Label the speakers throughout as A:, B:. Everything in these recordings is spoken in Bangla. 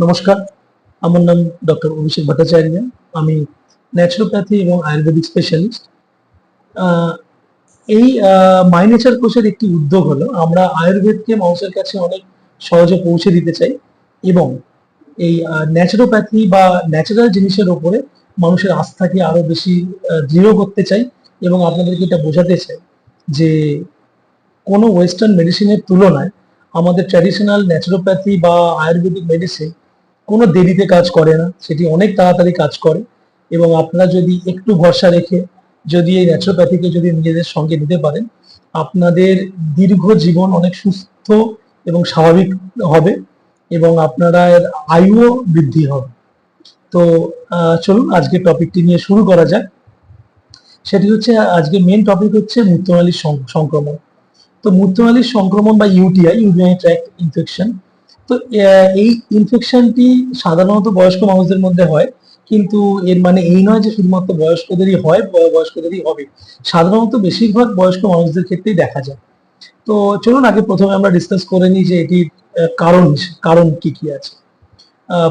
A: নমস্কার, আমার নাম ডক্টর অভিষেক ভট্টাচার্য। আমি ন্যাচুরোপ্যাথি এবং আয়ুর্বেদিক স্পেশালিস্ট। এই মাই নেচার কোর্সের একটি উদ্যোগ হলো আমরা আয়ুর্বেদকে মানুষের কাছে অনেক সহজে পৌঁছে দিতে চাই এবং এই ন্যাচুরোপ্যাথি বা ন্যাচারাল জিনিসের ওপরে মানুষের আস্থাকে আরো বেশি দৃঢ় করতে চাই এবং আপনাদেরকে এটা বোঝাতে চাই যে কোনো ওয়েস্টার্ন মেডিসিনের তুলনায় আমাদের ট্র্যাডিশনাল ন্যাচুরোপ্যাথি বা আয়ুর্বেদিক মেডিসিন কোনো দেরিতে কাজ করে না, সেটি অনেক তাড়াতাড়ি কাজ করে। এবং আপনারা যদি একটু ভরসা রেখে যদি এই ন্যাচুরোপ্যাথিকে যদি নিজেদের সঙ্গে নিতে পারেন, আপনাদের দীর্ঘ জীবন অনেক সুস্থ এবং স্বাভাবিক হবে এবং আপনারা এর আয়ুও বৃদ্ধি হবে। তো চলুন আজকে টপিকটি নিয়ে শুরু করা যাক। সেটি হচ্ছে, আজকে মেন টপিক হচ্ছে মূত্রনালীর সংক্রমণ। তো মূত্রনালীর সংক্রমণ বা ইউটিআই, ইউরিনারি ট্র্যাক্ট ইনফেকশন। তো এই ইনফেকশনটি সাধারণত বয়স্ক মানুষদের মধ্যে হয়, কিন্তু এর মানে এই নয় যে শুধুমাত্র বয়স্কদেরই হয়, বয়স্কদেরই হবে। সাধারণত বেশিরভাগ বয়স্ক মানুষদের ক্ষেত্রেই দেখা যায়। তো চলুন আগে প্রথমে আমরা ডিসকাস করে নিই যে এটির কারণ কারণ কি কি আছে।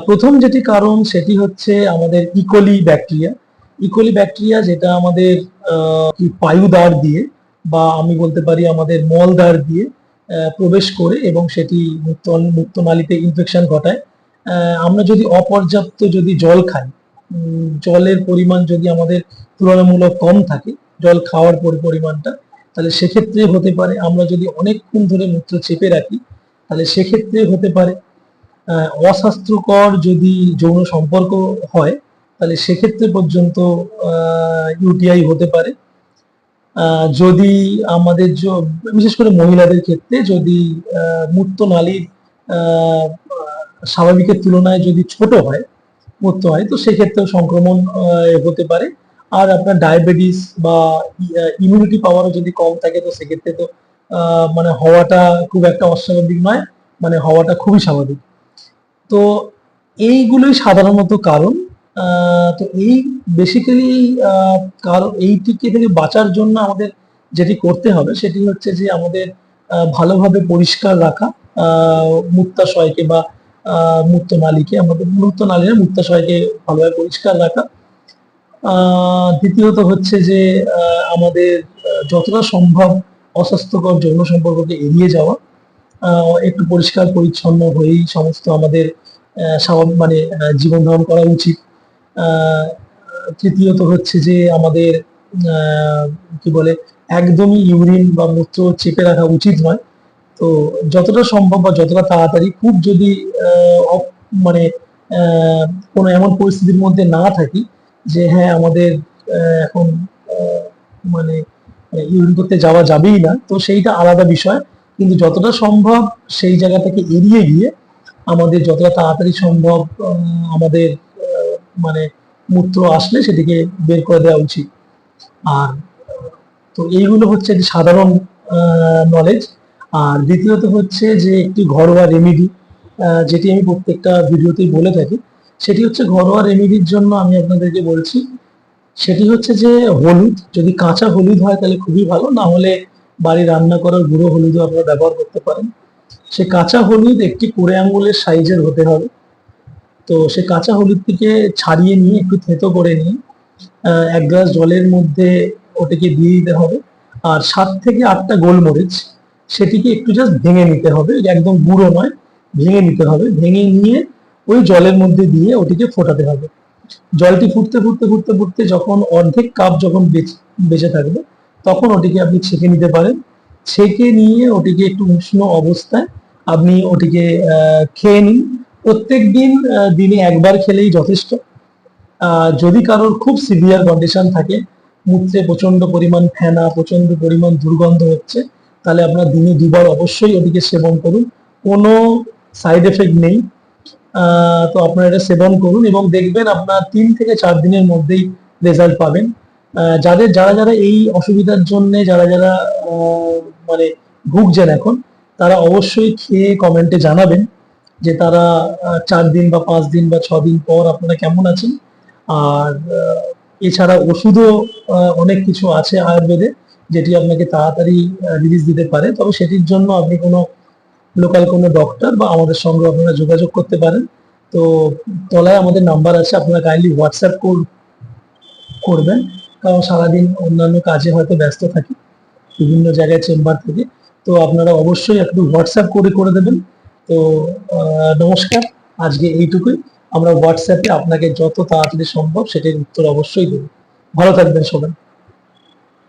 A: প্রথম যেটি কারণ সেটি হচ্ছে আমাদের ইকোলি ব্যাকটেরিয়া। ইকোলি ব্যাকটেরিয়া যেটা আমাদের পায়ুদ্বার দিয়ে বা আমি বলতে পারি আমাদের মলদ্বার দিয়ে প্রবেশ করে এবং সেটি মূত্রনালীতে ইনফেকশন ঘটায়। আমরা যদি অপর্যাপ্ত যদি জল খাই, জলের পরিমাণ যদি আমাদের তুলনামূলক কম থাকে, জল খাওয়ার পরিমাণটা, তাহলে সেক্ষেত্রে হতে পারে। আমরা যদি অনেকক্ষণ ধরে মূত্র চেপে রাখি তাহলে সেক্ষেত্রে হতে পারে। অস্বাস্থ্যকর যদি যৌন সম্পর্ক হয় তাহলে সেক্ষেত্রে পর্যন্ত ইউটিআই হতে পারে। যদি আমাদের বিশেষ করে মহিলাদের ক্ষেত্রে যদি মূত্রনালীর স্বাভাবিকের তুলনায় যদি ছোট হয় মূত্র হয়, তো সেক্ষেত্রেও সংক্রমণ হতে পারে। আর আপনার ডায়াবেটিস বা ইমিউনিটি পাওয়ারও যদি কম থাকে তো সেক্ষেত্রে তো মানে হওয়াটা খুব একটা অস্বাভাবিক নয়, মানে হওয়াটা খুবই স্বাভাবিক। তো এইগুলোই সাধারণত কারণ। তো এই বেসিক্যালি কারণ এইটিকে থেকে বাঁচার জন্য আমাদের যেটি করতে হবে সেটি হচ্ছে যে আমাদের ভালোভাবে পরিষ্কার রাখা মূত্রাশয়কে বা মূত্রনালীকে, আমাদের মূত্রনালীর মূত্রাশয়কে ভালোভাবে পরিষ্কার রাখা। দ্বিতীয়ত হচ্ছে যে আমাদের যতটা সম্ভব অস্বাস্থ্যকর যৌন সম্পর্ককে এড়িয়ে যাওয়া, একটু পরিষ্কার পরিচ্ছন্ন হয়েই সমস্ত আমাদের মানে জীবন ধারণ করা উচিত। তৃতীয়ত হচ্ছে যে আমাদের কি বলে একদমই ইউরিন বা মূত্র চেপে রাখা উচিত নয়। তো যতটা সম্ভব বা যতটা তাড়াতাড়ি, খুব যদি মানে কোনো এমন পরিস্থিতির মধ্যে না থাকি যে হ্যাঁ আমাদের এখন মানে ইউরিন করতে যাওয়া যাবেই না, তো সেইটা আলাদা বিষয়। কিন্তু যতটা সম্ভব সেই জায়গা থেকে এড়িয়ে গিয়ে আমাদের যতটা তাড়াতাড়ি সম্ভব আমাদের মানে মূত্র আসলে সেটিকে বের করে দেওয়া উচিত। আর তো এইগুলো হচ্ছে যে সাধারণ নলেজ। আর দ্বিতীয়ত হচ্ছে যে একটি ঘরোয়া রেমেডি, যেটি আমি প্রত্যেকটা ভিডিওতেই বলে থাকি, সেটি হচ্ছে ঘরোয়া রেমেডির জন্য আমি আপনাদেরকে বলছি। সেটি হচ্ছে যে হলুদ, যদি কাঁচা হলুদ হয় তাহলে খুবই ভালো, না হলে বাড়ি রান্না করার গুঁড়ো হলুদও আপনারা ব্যবহার করতে পারেন। সে কাঁচা হলুদ একটি কুড়ে আঙ্গুলের সাইজের হতে হবে। তো সে কাঁচা হলুদটিকে ছাড়িয়ে নিয়ে একটু থেতো করে নিয়ে এক গ্লাস জলের মধ্যে ওটাকে দিয়ে দিতে হবে। আর 7 থেকে 8টা গোলমরিচ, সেটিকে একটু জাস্ট ভেঙে নিতে হবে, একদম গুঁড়ো নয়, ভেঙে নিতে হবে। ভেঙে নিয়ে ওই জলের মধ্যে দিয়ে ওটিকে ফোটাতে হবে। জলটি ফুটতে ফুটতে ফুটতে ফুটতে যখন অর্ধেক কাপ যখন বেঁচে থাকবে তখন ওটিকে আপনি ছেঁকে নিতে পারেন। ছেঁকে নিয়ে ওটিকে একটু উষ্ণ অবস্থায় আপনি ওটিকে খেয়ে নিন। প্রত্যেক দিন দিনে একবার খেলেই যথেষ্ট। যদি কারোর খুব সিভিয়ার কন্ডিশন থাকে, মূত্রে প্রচন্ড পরিমাণ ফেনা, প্রচন্ড পরিমাণ দুর্গন্ধ হচ্ছে, তাহলে আপনার দিনে 2বার অবশ্যই ওটিকে সেবন করুন। কোনো সাইড এফেক্ট নেই। তো আপনারা এটা সেবন করুন এবং দেখবেন আপনার 3 থেকে 4 দিনের মধ্যেই রেজাল্ট পাবেন। যারা যারা এই অসুবিধার জন্য যারা যারা মানে ভুগছেন এখন, তারা অবশ্যই খেয়ে কমেন্টে জানাবেন যে তারা 4 দিন বা 5 দিন বা 6 দিন পর আপনারা কেমন আছেন। আর এছাড়া ওষুধও অনেক কিছু আছে আয়ুর্বেদে যেটি আপনাকে তাড়াতাড়ি রিলিজ দিতে পারে, তবে সেটির জন্য আপনি কোনো লোকাল কোনো ডক্টর বা আমাদের সঙ্গে আপনারা যোগাযোগ করতে পারেন। তো তলায় আমাদের নাম্বার আছে, আপনারা কাইন্ডলি হোয়াটসঅ্যাপ করবেন, কারণ সারাদিন অন্যান্য কাজে হয়তো ব্যস্ত থাকি, বিভিন্ন জায়গায় চেম্বার থেকে। তো আপনারা অবশ্যই একটু হোয়াটসঅ্যাপ করে দেবেন। তো নমস্কার, আজকে এইটুকুই। আমরা হোয়াটসঅ্যাপে আপনাকে যত তাড়াতাড়ি সম্ভব সেটির উত্তর অবশ্যই দেবো। ভালো থাকবেন সবাই।